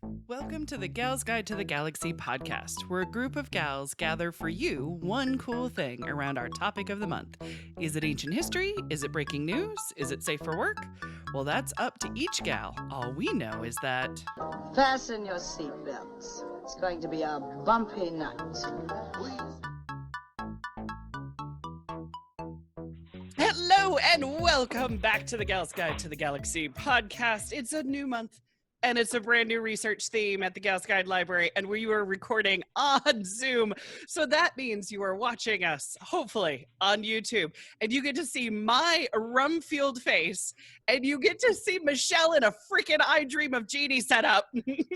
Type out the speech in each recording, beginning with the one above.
Welcome to the Gals Guide to the Galaxy podcast, where a group of gals gather for you one cool thing around our topic of the month. Is it ancient history? Is it breaking news? Is it safe for work? Well, that's up to each gal. All we know is that... Fasten your seatbelts. It's going to be a bumpy night. Hello and welcome back to the Gals Guide to the Galaxy podcast. It's a new month. And it's a brand new research theme at the Gals Guide Library, and we are recording on Zoom. So that means you are watching us, hopefully, on YouTube. And you get to see my rum-fueled face, and you get to see Michelle in a freaking I Dream of Jeannie setup. It's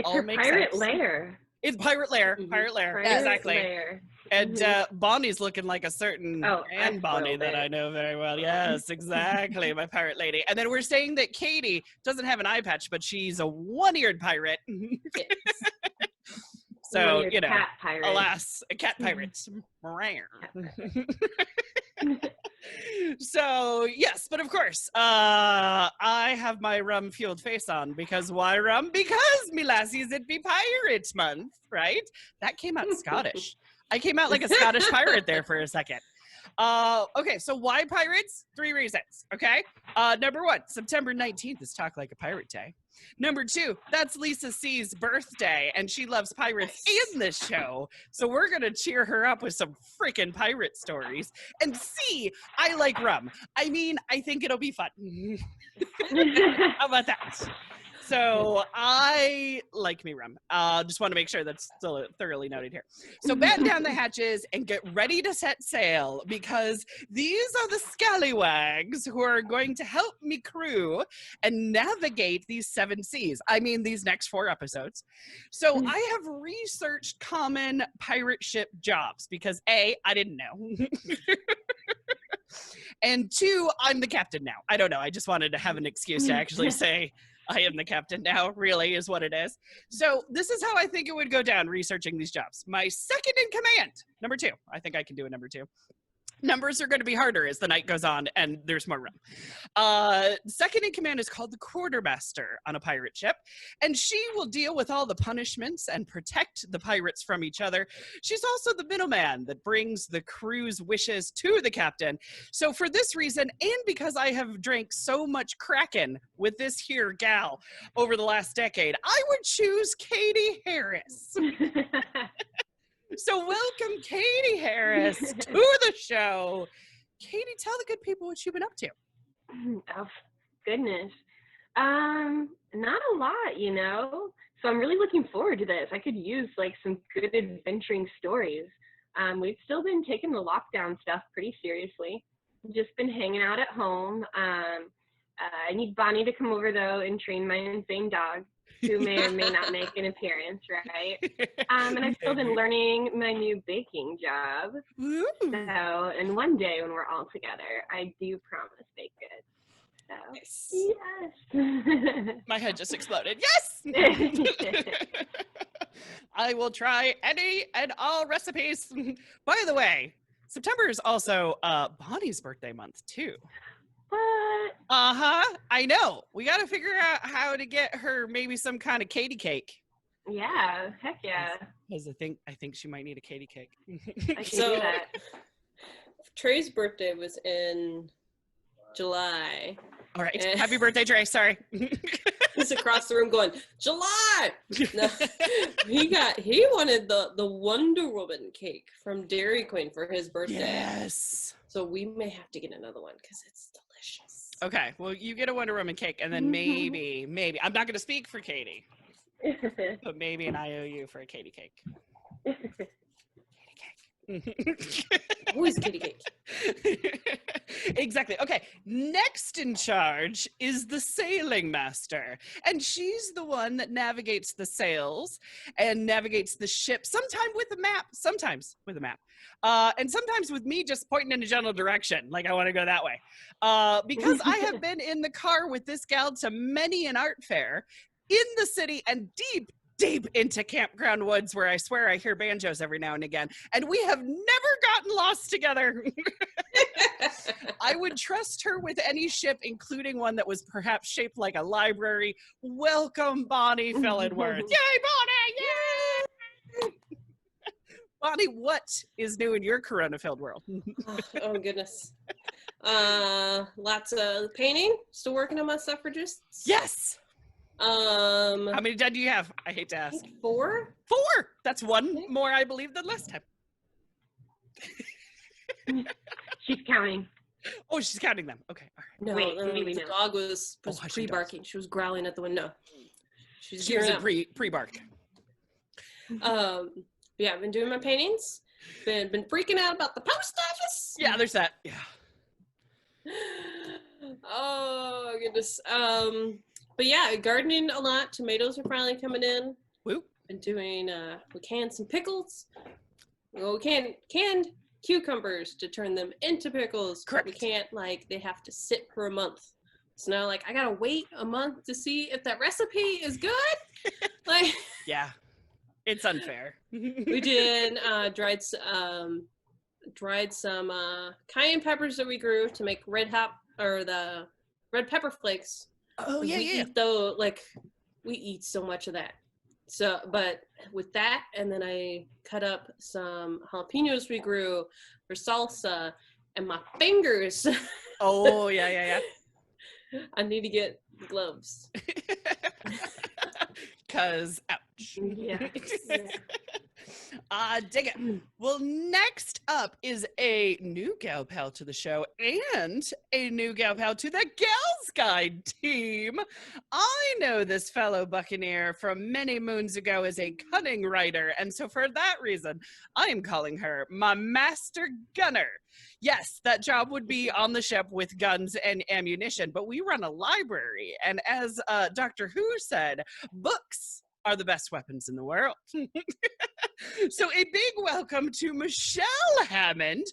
her pirate lair. It's Pirate Lair. Pirate Lair. Exactly. Lair. And Bonnie's looking like a certain Anne Bonnie that I know very well. Yes, exactly. My pirate lady. And then we're saying that Katie doesn't have an eye patch, but she's a one-eared pirate. Yes. So, One-eared you know, cat pirate. alas, a cat pirate. So, yes, but of course, I have my rum-fueled face on because why rum? Because, me lassies, it be Pirate Month, right? That came out Scottish. I came out like a Scottish pirate there for a second. Okay, so why pirates? 3 reasons, okay? Number 1, September 19th is Talk Like a Pirate Day. Number 2, that's Lisa C's birthday, and she loves pirates in this show. So we're going to cheer her up with some freaking pirate stories. And C, I like rum. I mean, I think it'll be fun. How about that? So I like me rum. Just want to make sure that's still thoroughly noted here. So batten down the hatches and get ready to set sail because these are the scallywags who are going to help me crew and navigate these 7 seas. I mean, these next 4 episodes. So I have researched common pirate ship jobs because A, I didn't know. And 2, I'm the captain now. I don't know. I just wanted to have an excuse to actually say, I am the captain now, really, is what it is. So this is how I think it would go down researching these jobs. My second in command, number 2. I think I can do a number 2. Numbers are going to be harder as the night goes on and there's more room. Second in command is called the quartermaster on a pirate ship, and she will deal with all the punishments and protect the pirates from each other. She's also the middleman that brings the crew's wishes to the captain. So for this reason, and because I have drank so much Kraken with this here gal over the last decade, I would choose Katie Harris. So welcome, Katie Harris, to the show. Katie, tell the good people what you've been up to. Oh, goodness. Not a lot, you know. So I'm really looking forward to this. I could use like some good adventuring stories. We've still been taking the lockdown stuff pretty seriously. Just been hanging out at home. I need Bonnie to come over though and train my insane dog, who may or may not make an appearance, right? And I've still been learning my new baking job. Ooh. So, and one day when we're all together, I do promise bake good. So, yes. My head just exploded. Yes! I will try any and all recipes. By the way, September is also Bonnie's birthday month, too. What? Uh-huh. I know. We got to figure out how to get her maybe some kind of Katie cake. Yeah, heck yeah. Because I think she might need a Katie cake. I can do that. Trey's birthday was in July. All right. Happy birthday, Trey. Sorry. He's across the room going, July! No, he wanted the Wonder Woman cake from Dairy Queen for his birthday. Yes. So we may have to get another one because it's delicious. Okay. Well, you get a Wonder Woman cake, and then maybe, I'm not going to speak for Katie, but maybe an IOU for a Katie cake. Always kitty cake. Exactly. Okay. Next in charge is the sailing master. And she's the one that navigates the sails and navigates the ship, sometimes with a map, and sometimes with me just pointing in a general direction, like I want to go that way. Because I have been in the car with this gal to many an art fair in the city and deep deep into Campground Woods, where I swear I hear banjos every now and again, and we have never gotten lost together. I would trust her with any ship, including one that was perhaps shaped like a library. Welcome, Bonnie Fellenworth. Yay, Bonnie! Yay! Bonnie, what is new in your corona-filled world? Oh, goodness. Lots of painting. Still working on my suffragists. Yes! How How many done do you have? I hate to ask. 4? 4! That's one more, I believe, than last time. She's counting. Oh, she's counting them. Okay, all right. No, Wait, maybe the not. dog was Oh, she does. pre-barking. She was growling at the window. She's She was gearing a up. pre-bark. Yeah, I've been doing my paintings. Been freaking out about the post office. Yeah, there's that. Yeah. Oh goodness. But yeah, gardening a lot. Tomatoes are finally coming in. Woo. Been doing we canned some pickles. Well, we canned cucumbers to turn them into pickles. Correct. But we can't, like, they have to sit for a month. So now, like, I gotta wait a month to see if that recipe is good. Like, Yeah. It's unfair. we did dried some cayenne peppers that we grew to make the red pepper flakes. Oh, We yeah. eat though, like, we eat so much of that. So, but with that, and then I cut up some jalapenos we grew for salsa, and my fingers. Oh, yeah. I need to get gloves. Cause ouch. Yeah. Dig it. Well, next up is a new gal pal to the show and a new gal pal to the Gals Guide team. I know this fellow buccaneer from many moons ago as a cunning writer, and so for that reason, I am calling her my master gunner. Yes, that job would be on the ship with guns and ammunition, but we run a library, and as Doctor Who said, books are the best weapons in the world. So a big welcome to Michelle Hammond.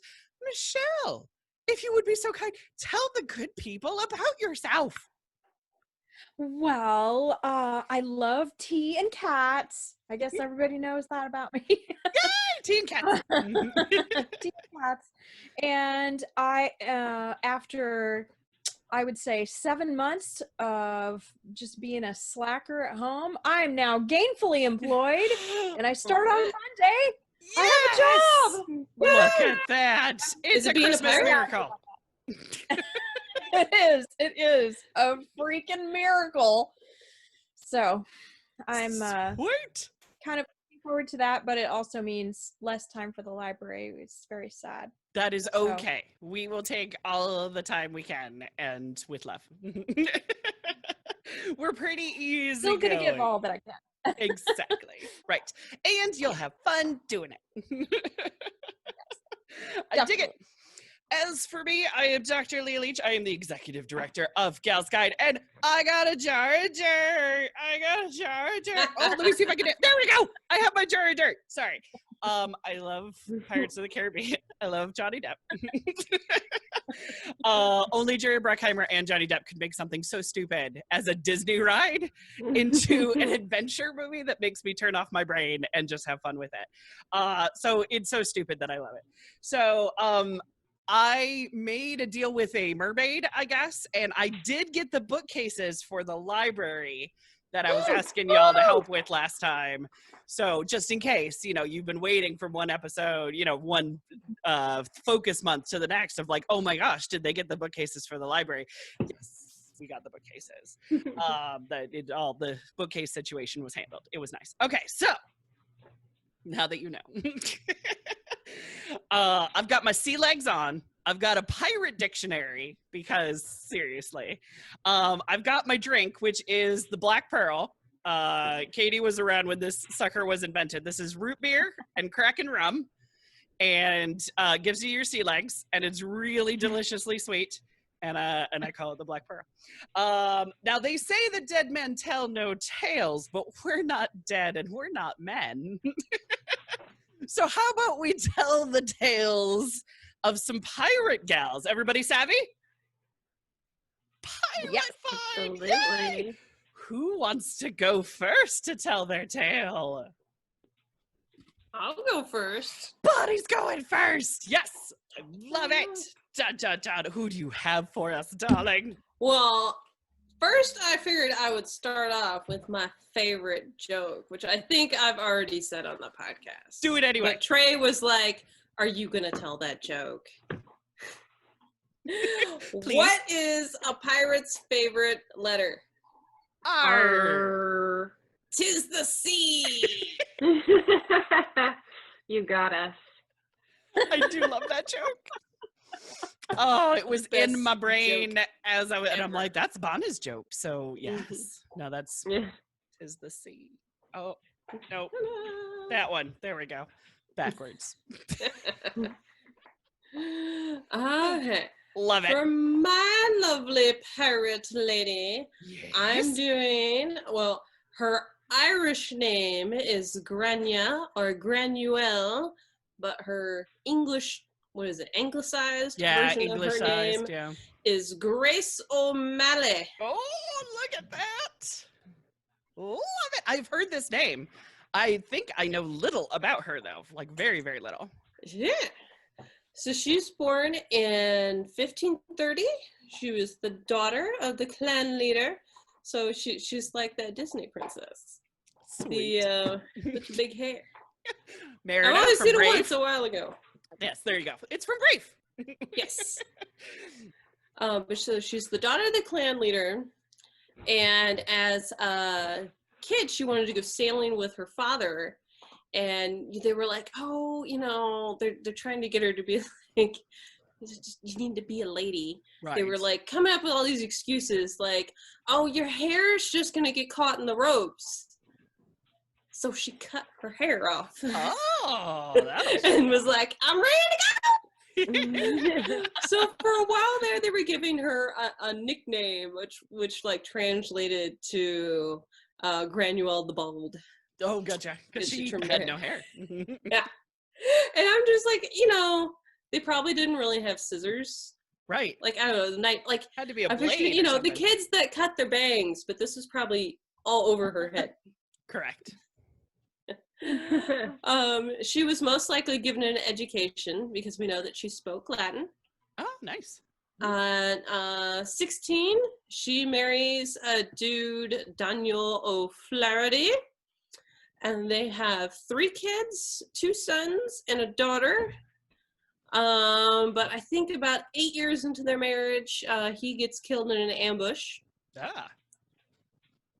Michelle, if you would be so kind, tell the good people about yourself. Well, I love tea and cats. I guess everybody knows that about me. Teen cats. Tea and cats. And I, after I would say 7 months of just being a slacker at home, I am now gainfully employed, and I start on Monday. I have a job. Look at that. It's a it being a Christmas pirate? miracle. It is a freaking miracle. So I'm Sweet. kind of looking forward to that, but it also means less time for the library. It's very sad. That is So- okay. We will take all of the time we can, and with love. We're pretty easy. Still gonna give going. all that I can. Exactly. Right. And you'll have fun doing it. I dig it. As for me, I am Dr. Leah Leach. I am the executive director of Gals Guide, and I got a jar of dirt. Oh, let me see if I can do it. There we go. I have my jar of dirt. Sorry. I love Pirates of the Caribbean. I love Johnny Depp. Only Jerry Bruckheimer and Johnny Depp could make something so stupid as a Disney ride into an adventure movie that makes me turn off my brain and just have fun with it. So it's so stupid that I love it. So I made a deal with a mermaid, I guess, and I did get the bookcases for the library that I was asking y'all to help with last time. So just in case, you've been waiting from one episode, one focus month to the next of like, oh my gosh, did they get the bookcases for the library? Yes, we got the bookcases. All the bookcase situation was handled. It was nice. Okay, so now that you know. I've got my sea legs on. I've got a pirate dictionary because seriously, I've got my drink, which is the Black Pearl. Katie was around when this sucker was invented. This is root beer and Kraken rum, and gives you your sea legs, and it's really deliciously sweet. And I call it the Black Pearl. Now they say that dead men tell no tales, but we're not dead and we're not men. So how about we tell the tales of some pirate gals? Everybody savvy? Pirate Yep, fun! absolutely. Yay! who wants to go first to tell their tale? I'll go first. Bonnie's going first. Yes, I love it. Dun, dun, dun. Who do you have for us, darling? Well, first I figured I would start off with my favorite joke, which I think I've already said on the podcast. Do it anyway. But Trey was like, "Are you gonna tell that joke?" What is a pirate's favorite letter? Arr. "'Tis the sea." You got us. I do love that joke. Oh, it was Best in my brain joke as I was, and I'm ever. like, that's Bonnie's joke. So yes, no, that's Yeah. is the sea. Oh no, that one. There we go. Backwards. Okay. Love it. For my lovely pirate lady, I'm Yes. doing, well, her Irish name is Grania or Granuel, but her English, what is it, anglicized version of her name Englishized, yeah. is Grace O'Malley. Oh, look at that. Love it. I've heard this name. I think I know little about her though, like very, very little. Yeah. So she's born in 1530. She was the daughter of the clan leader. So she's like that Disney princess. Sweet. With the big hair. Merida I've only from seen it Brave. once a while ago. Yes, there you go. It's from Brave. Yes. But so she's the daughter of the clan leader. And as a kid, she wanted to go sailing with her father. And they were like, oh, you know, they're trying to get her to be like, you need to be a lady. Right. They were like coming up with all these excuses like, oh, your hair's just going to get caught in the ropes. So she cut her hair off. Oh, that And was like, I'm ready to go. So for a while there, they were giving her a nickname, which like translated to Granuel the Bald. Oh, gotcha. Because She she trimmed had her no hair. Yeah. And I'm just like, you know, they probably didn't really have scissors. Right. Like, I don't know, the night, like, Had to be a I blade. picture, you or know, the something. kids that cut their bangs, but this was probably all over her head. Correct. She was most likely given an education because we know that she spoke Latin. Oh, nice. At 16, she marries a dude, Daniel O'Flaherty, and they have 3 kids, 2 sons and a daughter. But I think about 8 years into their marriage, he gets killed in an ambush. Ah.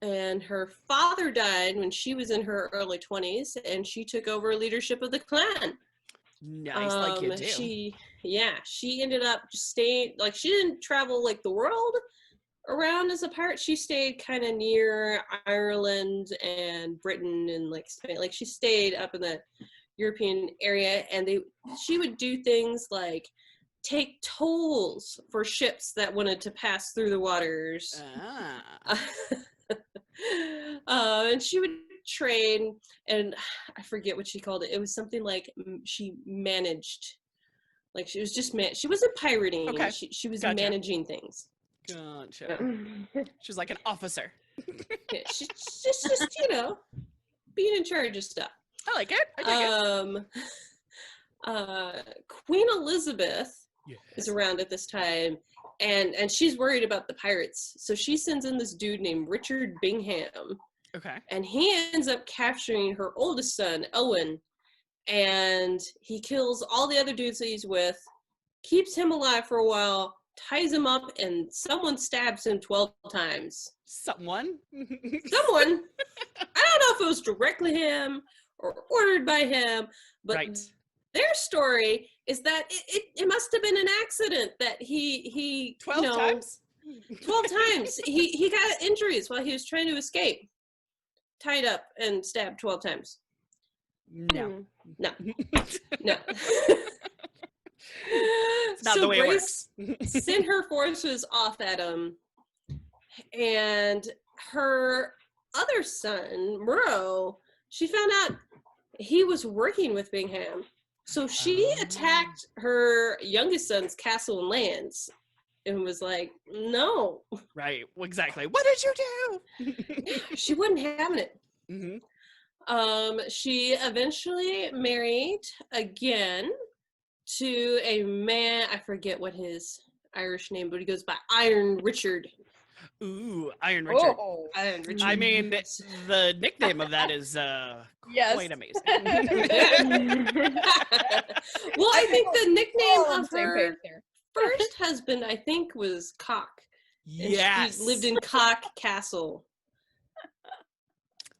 And her father died when she was in her early 20s, and she took over leadership of the clan. Nice, like you do. She ended up just staying, like, she didn't travel like the world around as a pirate. She stayed kind of near Ireland and Britain and like Spain. Like, she stayed up in the European area, and she would do things like take tolls for ships that wanted to pass through the waters. And she would trade, and I forget what she called it. It was something like she managed, like she was just she wasn't pirating. Okay. She was Gotcha. managing things. Gotcha. She was like an officer. Yeah, she's just you know, being in charge of stuff. I like it. I dig it. Queen Elizabeth is around at this time, and she's worried about the pirates. So she sends in this dude named Richard Bingham. Okay. And he ends up capturing her oldest son, Owen, and he kills all the other dudes that he's with, keeps him alive for a while, ties him up, and someone stabs him 12 times. Someone? Someone. I don't know if it was directly him or ordered by him, but Right. their story is that it must have been an accident that he 12 times? 12 times. He got injuries while he was trying to escape. Tied up and stabbed 12 times. No. No. No. It's not So the way Grace it works. sent her forces off at him, and her other son, Murrow, she found out he was working with Bingham. So she attacked her youngest son's castle and lands and was like, no. Right. Exactly. What did you do? She wasn't having it. Mm-hmm. She eventually married again to a man, I forget what his Irish name, but he goes by Iron Richard. Ooh, Iron Richard. Oh, Iron Richard. I mean, the nickname of that is Yes. quite amazing. Well, I think the all nickname on the of same her page there. first husband, I think, was Cock. And Yes. she lived in Cock Castle,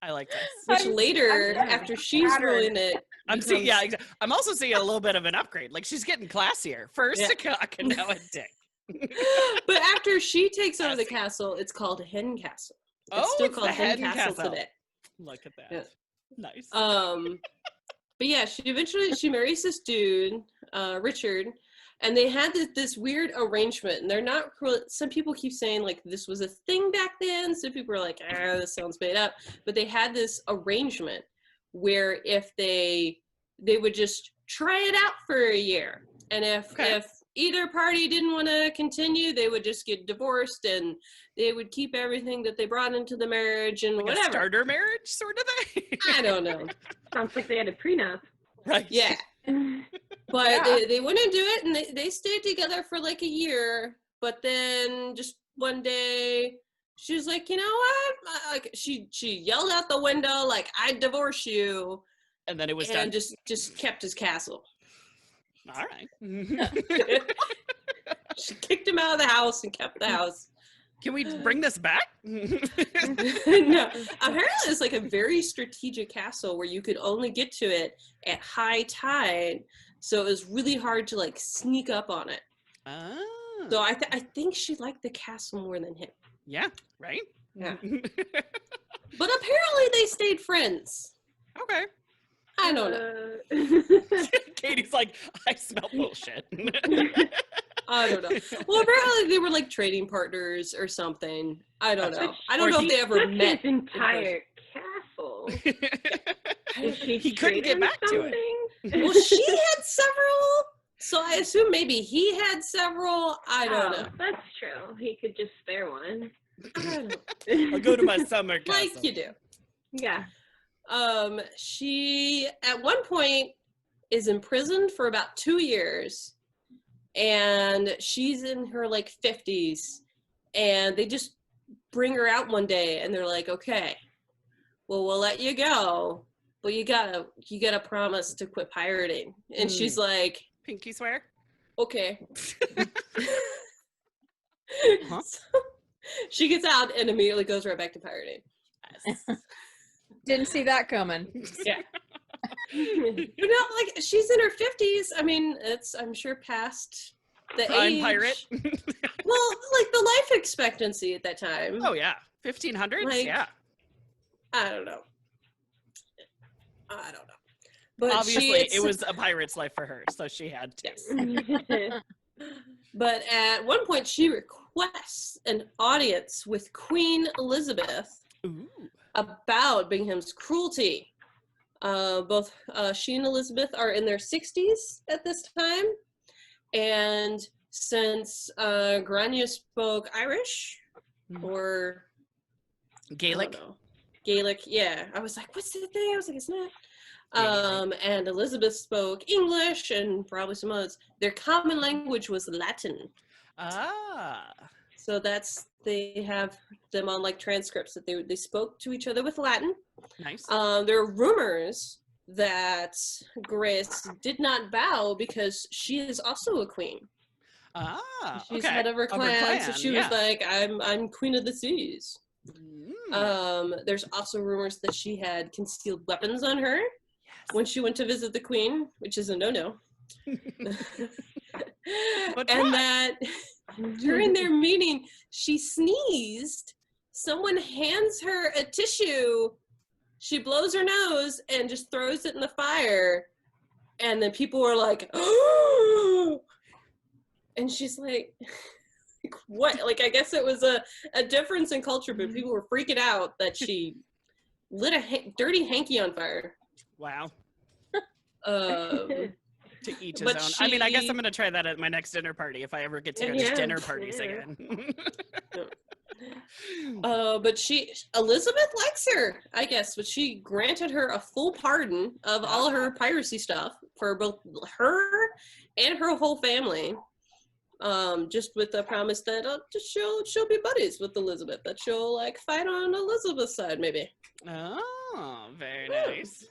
I like this. which I'm- later, I'm- after she's pattern. ruined it, I'm seeing, becomes- I'm also seeing a little bit of an upgrade. Like she's getting classier. First Yeah. a cock and now a dick. But after she takes over the Classy. castle, it's called Hen Castle. It's Oh, still it's called the Hen Hen Castle Castle. today. Look at that. Yeah. Nice. But yeah, she marries this dude, Richard, and they had this weird arrangement. And they're not really, some people keep saying like this was a thing back then. Some people are like, this sounds made up. But they had this arrangement where if they would just try it out for a year, and if either party didn't want to continue, they would just get divorced, and they would keep everything that they brought into the marriage and like whatever. a starter marriage sort of thing. I don't know. Sounds like they had a prenup. Right. Yeah. But Yeah. they wouldn't do it, and they stayed together for like a year. But then just one day, she was like, you know what? Like she yelled out the window, like, "I'd divorce you," And then it was and done. just kept his castle. All right. She kicked him out of the house and kept the house. Can we bring this back? No, apparently it's like a very strategic castle where you could only get to it at high tide, so it was really hard to like sneak up on it. Oh. So I think she liked the castle more than him. Yeah, right? Yeah. But apparently they stayed friends. Okay. I don't know. Katie's like, I smell bullshit. I don't know. Well, apparently they were like trading partners or something. I don't know. I don't know if they ever took met. his entire castle. Is she He couldn't get trading back to it. something? Well, she had several, so I assume maybe he had several. I don't know. That's true. He could just spare one. I don't know. I'll go to my summer castle. Like you do. Yeah. She at one point is imprisoned for about 2 years, and she's in her like 50s, and they just bring her out one day, and they're like, okay, well, we'll let you go, but you gotta promise to quit pirating. And she's like, Pinky swear? okay. Huh? So, she gets out and immediately goes right back to pirating. Didn't see that coming. Yeah. You know, like, she's in her 50s. I mean, it's, I'm sure, past the Prime age. pirate? Well, like, the life expectancy at that time. Oh, yeah. 1500s? Like, yeah. I don't know. But Obviously, it was a pirate's life for her, so she had to. Yes. But at one point, she requests an audience with Queen Elizabeth Ooh. about Bingham's cruelty. Both she and Elizabeth are in their 60s at this time, and since Grania spoke Irish or Gaelic? I don't know. Gaelic, yeah. I was like, what's the thing? I was like, it's not. And Elizabeth spoke English and probably some others. Their common language was Latin. Ah. So they have them on like transcripts that they spoke to each other with Latin. Nice. There are rumors that Grace did not bow because she is also a queen. Ah. She's okay. head of her clan, so she yeah. was like, I'm queen of the seas. There's also rumors that she had concealed weapons on her when she went to visit the queen, which is a no-no. And that during their meeting, she sneezed. Someone hands her a tissue. She blows her nose and just throws it in the fire. And then people were like, oh! And she's like, what? Like, I guess it was a difference in culture, but people were freaking out that she lit a dirty hanky on fire. Wow. To each his But own. I mean, I guess she- I'm gonna try that at my next dinner party if I ever get to go to Yeah, dinner parties yeah. again. But Elizabeth likes her, I guess, but she granted her a full pardon of all her piracy stuff for both her and her whole family. Just with the promise that just she'll be buddies with Elizabeth, that she'll like fight on Elizabeth's side maybe. Oh, very nice.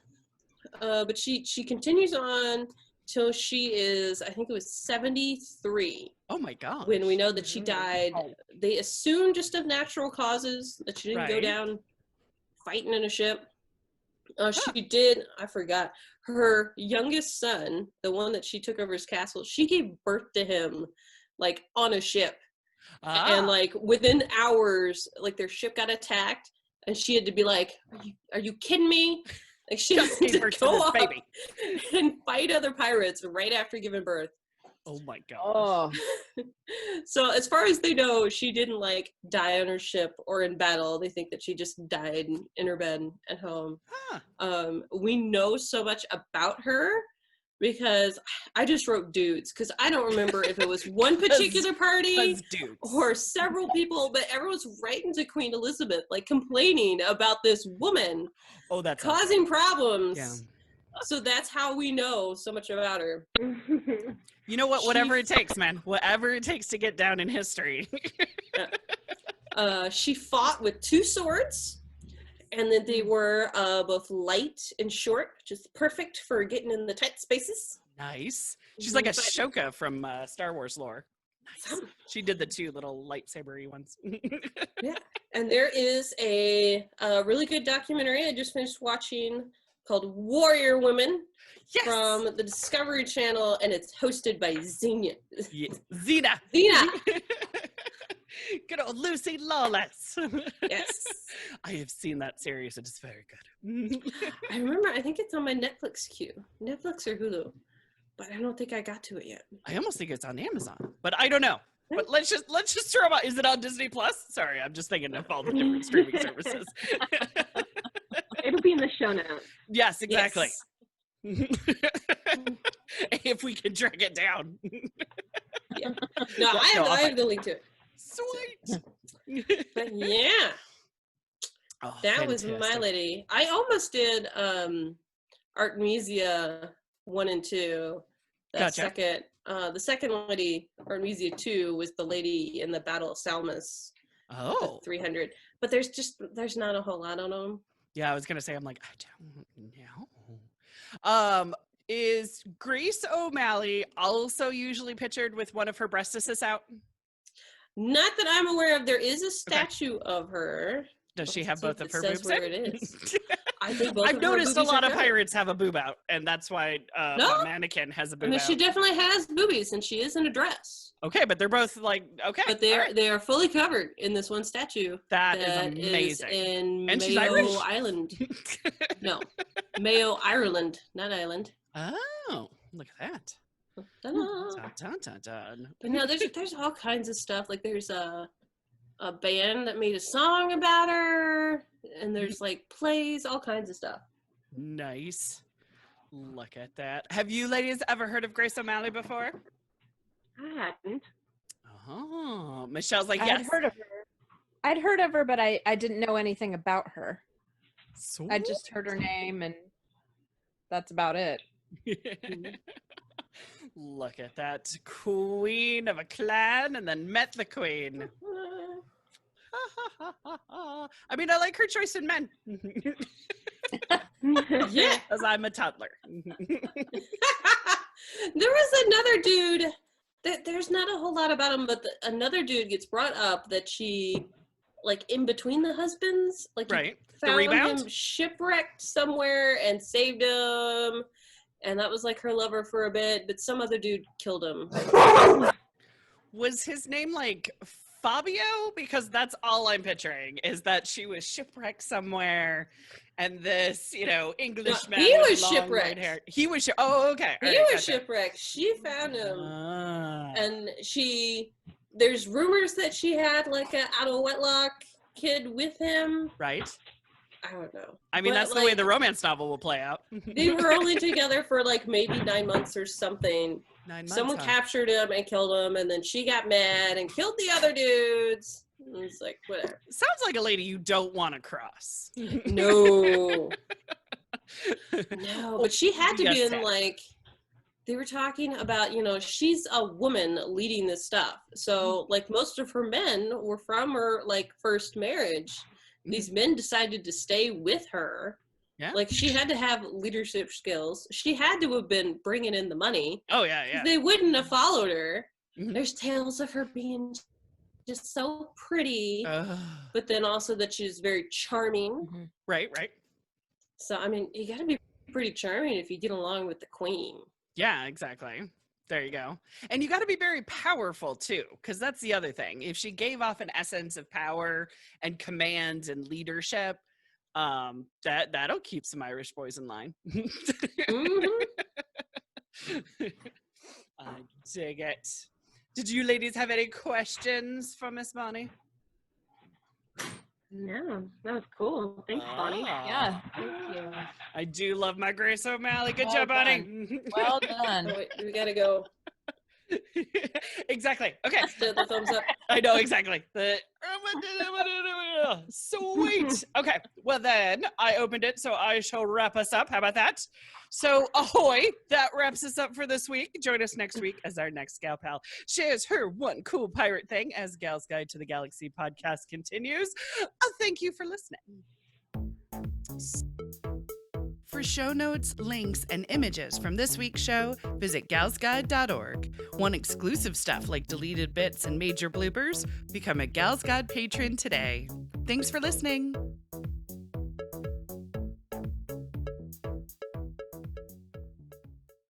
But she continues on till she is, I think it was 73. Oh my god. When we know that she died. They assume just of natural causes, that she didn't go Right. down fighting in a ship. She did, I forgot, her youngest son, the one that she took over his castle, she gave birth to him like on a ship. And like within hours, like their ship got attacked and she had to be like, are you kidding me? Like she had gave to birth to go this off baby. and fight other pirates right after giving birth. Oh my god. Oh, So as far as they know, she didn't like die on her ship or in battle. They think that she just died in her bed at home. We know so much about her because I just wrote dudes because I don't remember if it was one particular party Buzz dudes. or several people, but everyone's writing to Queen Elizabeth, like complaining about this woman Oh, that's causing problems. Yeah. So that's how we know so much about her. You know what? Whatever it takes, man. Whatever it takes to get down in history. She fought with 2 swords, and then they were both light and short, which is perfect for getting in the tight spaces. Nice. She's like a But- Shoka from Star Wars lore. Nice. She did the 2 little lightsaber-y ones. Yeah, and there is a really good documentary I just finished watching called Warrior Women Yes. from the Discovery Channel, and it's hosted by Xenia. Yeah. Xena. Xena! Good old Lucy Lawless. Yes. I have seen that series. It is very good. I remember, I think it's on my Netflix queue. Netflix or Hulu. But I don't think I got to it yet. I almost think it's on Amazon, but I don't know. But let's just throw them out. Is it on Disney Plus? Sorry, I'm just thinking of all the different streaming services. It'll be in the show notes. Yes, exactly. Yes. If we can drag it down. Yeah. No, I have the link to it. Sweet. But yeah, Oh, that was my fantastic. lady. I almost did Artemisia 1 and 2. That Gotcha. the second lady, Artemisia 2, was the lady in the Battle of Salamis. Oh. 300. But there's not a whole lot on them. Yeah, I was gonna say, I'm like, I don't know. Is Grace O'Malley also usually pictured with one of her breastises out? Not that I'm aware of. There is a statue of her. Does she Let's have see both if of it her says boobs where in? it is. I think both I've of her noticed a boobies lot are of covered. pirates have a boob out, and that's why No. my mannequin has a I boob mean, out. she definitely has boobies, and she is in a dress. Okay, but they're both like, okay. But all right. they are fully covered in this one statue. That is amazing. In And she's Mayo Irish? Island. No, Mayo, Ireland, not Island. Oh, look at that. Ta-da. Dun, dun, dun, dun. But no, there's all kinds of stuff. Like there's a band that made a song about her, and there's like plays, all kinds of stuff. Nice. Look at that. Have you ladies ever heard of Grace O'Malley before? I hadn't. Oh, Michelle's like, I'd yes. heard of her. I'd heard of her, but I didn't know anything about her. I just heard her name, and that's about it. Look at that. Queen of a clan and then met the queen. I mean, I like her choice in men. Yeah. As I'm a toddler. There was another dude that there's not a whole lot about him, but another dude gets brought up that she, like, in between the husbands, like, Right. The found rebound? him shipwrecked somewhere and saved him, and that was like her lover for a bit, but some other dude killed him. Was his name like Fabio? Because that's all I'm picturing is that she was shipwrecked somewhere, and this, Englishman. he with was long shipwrecked. white hair. He was. Oh, okay. He All right, was gotcha. shipwrecked. She found him, Ah. and there's rumors that she had like a out of wedlock kid with him. Right. I don't know. I mean, But, that's the way like, the romance novel will play out. they were only together for like maybe 9 months or something. 9 months. Someone huh? captured him and killed him, and then she got mad and killed the other dudes. And it's like, whatever. Sounds like a lady you don't want to cross. No. No, but she had to be Yes, in Sam. like, they were talking about, you know, she's a woman leading this stuff. So like most of her men were from her like first marriage. These men decided to stay with her. Yeah. Like she had to have leadership skills. She had to have been bringing in the money. Oh, yeah, yeah. They wouldn't have followed her. Mhm. There's tales of her being just so pretty, Ugh. but then also that she's very charming. Right. So, I mean, you got to be pretty charming if you get along with the queen. Yeah, exactly. There you go. And you got to be very powerful too, because that's the other thing. If she gave off an essence of power and command and leadership, that'll keep some Irish boys in line. Mhm. I dig it. Did you ladies have any questions for Miss Bonnie? No, that was cool. Thanks, Bonnie. Yeah. Thank you. I do love my Grace O'Malley. Good Well job, Bonnie. Well Oh, done. wait, we got to go. Exactly. Okay. The thumbs up. I know exactly. Sweet. Okay. Well, then I opened it, so I shall wrap us up. How about that? So, ahoy! That wraps us up for this week. Join us next week as our next gal pal shares her one cool pirate thing as Gal's Guide to the Galaxy podcast continues. Thank you for listening. For show notes, links, and images from this week's show, visit galsguide.org. Want exclusive stuff like deleted bits and major bloopers? Become a Gals Guide patron today. Thanks for listening.